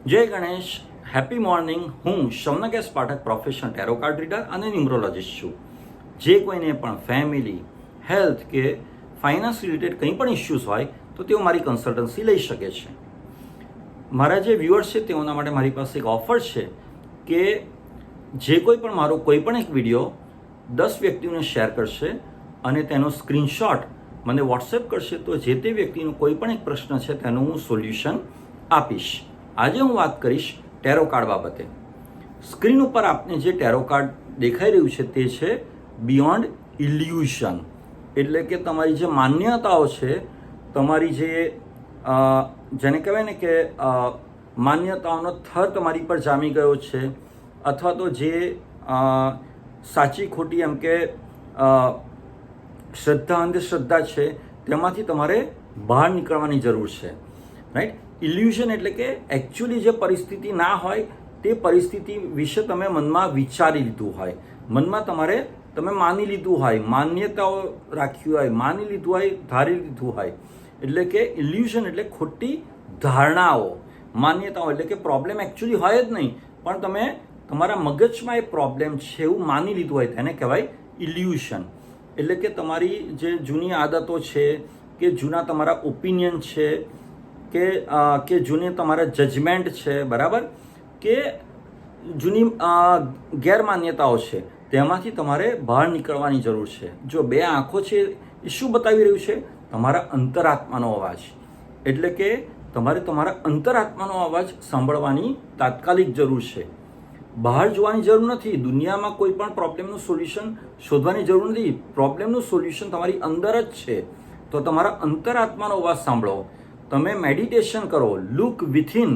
જય Ganesh, happy morning. હું Shaunkesh Pathak, professional tarot card reader અને ન્યુમરોલોજીસ્ટ છું. જે કોઈને પણ ફેમિલી, હેલ્થ કે ફાઇનાન્સ રિલેટેડ કંઈ પણ ઇશ્યુઝ હોય તો તેઓ મારી કન્સલ્ટન્સી લઈ શકે છે. મારા જે વ્યુઅર્સ છે તેઓના માટે મારી પાસે એક ઓફર છે કે જે કોઈ પણ મારો કોઈ પણ એક વિડીયો 10 વ્યક્તિઓને શેર કરશે અને તેનો સ્ક્રીનશોટ મને વોટ્સએપ કરશે તો જે તે વ્યક્તિનો કોઈ પણ એક પ્રશ્ન છે તેનું હું સોલ્યુશન આપીશ. આજે હું વાત કરીશ ટેરો કાર્ડ બાબતે. સ્ક્રીન ઉપર આપને જે ટેરો કાર્ડ દેખાઈ રહ્યું છે તે છે બિયોન્ડ ઇલ્યુઝન, એટલે કે તમારી જે માન્યતાઓ છે, તમારી જે જેને કહેવાય ને કે માન્યતાઓનો થર તમારી પર જામી ગયો છે, અથવા તો જે સાચી ખોટી એમ કે શ્રદ્ધા અંધશ્રદ્ધા છે તેમાંથી તમારે બહાર નીકળવાની જરૂર છે. રાઈટ? ઇલ્યુઝન એટલે કે એકચ્યુઅલી જે પરિસ્થિતિ ના હોય તે પરિસ્થિતિ વિશે તમે મનમાં વિચારી લીધું હોય, મનમાં તમે માની લીધું હોય, માન્યતાઓ રાખી હોય, માની લીધું હોય, ધારી લીધું હોય. એટલે કે ઇલ્યુઝન એટલે ખોટી ધારણાઓ, માન્યતાઓ, એટલે કે પ્રોબ્લેમ એકચ્યુઅલી હોય જ નહીં પણ તમે તમારા મગજમાં એ પ્રોબ્લેમ છે એવું માની લીધું હોય, તેને કહેવાય ઇલ્યુઝન. એટલે કે તમારી જે જૂની આદતો છે કે જૂના તમારા ઓપિનિયન છે કે જૂની તમારા જજમેન્ટ છે, બરાબર, કે જૂની ગેરમાન્યતાઓ છે, તેમાંથી તમારે બહાર નીકળવાની જરૂર છે. જો બે આંખો છે એ શું બતાવી રહ્યું છે? તમારા અંતરાત્માનો અવાજ. એટલે કે તમારે તમારા અંતરાત્માનો અવાજ સાંભળવાની તાત્કાલિક જરૂર છે. બહાર જોવાની જરૂર નથી. દુનિયામાં કોઈ પણ પ્રોબ્લેમનું સોલ્યુશન શોધવાની જરૂર નથી. પ્રોબ્લેમનું સોલ્યુશન તમારી અંદર જ છે. તો તમારા અંતરાત્માનો અવાજ સાંભળો. તમે મેડિટેશન કરો, લુક વિથિન,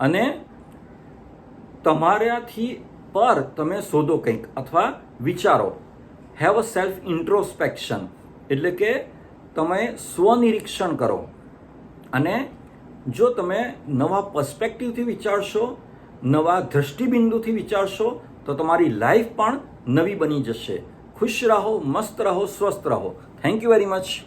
અને તમારાથી પર તમે શોધો કંઈક અથવા વિચારો. હેવ અ સેલ્ફ ઇન્ટ્રોસ્પેક્શન, એટલે કે તમે સ્વનિરીક્ષણ કરો. અને જો તમે નવા પર્સ્પેક્ટિવથી વિચારશો, નવા દૃષ્ટિબિંદુથી વિચારશો તો તમારી લાઈફ પણ નવી બની જશે. ખુશ રહો, મસ્ત રહો, સ્વસ્થ રહો. Thank you very much.